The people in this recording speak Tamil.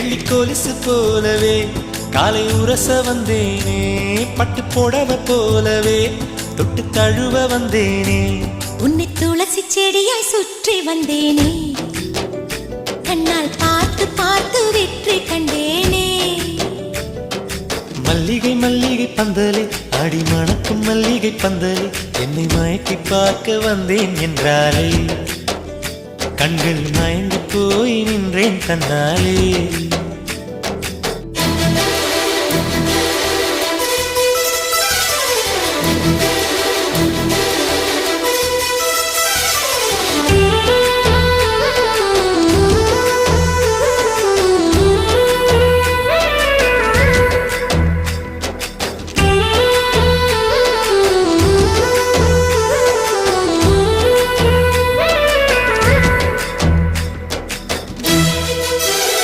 வெள்ளி கொலுசு போலவே காலை உரச வந்தேனே, பட்டு போடவ போலவே தொட்டு தழுவ வந்தேனே, உன்னை துளசி செடியாய் சுற்றி வந்தேனே, கண்ணால் பார்த்து பார்த்து வெற்றி கண்டேனே. மல்லிகை மல்லிகை பந்தலே அடி மணக்கும் மல்லிகை பந்தலே, என்னை மயக்கி பார்க்க வந்தேன் என்றாலே, கண்கள் மயங்கி போய் நின்றேன் தன்னாலே.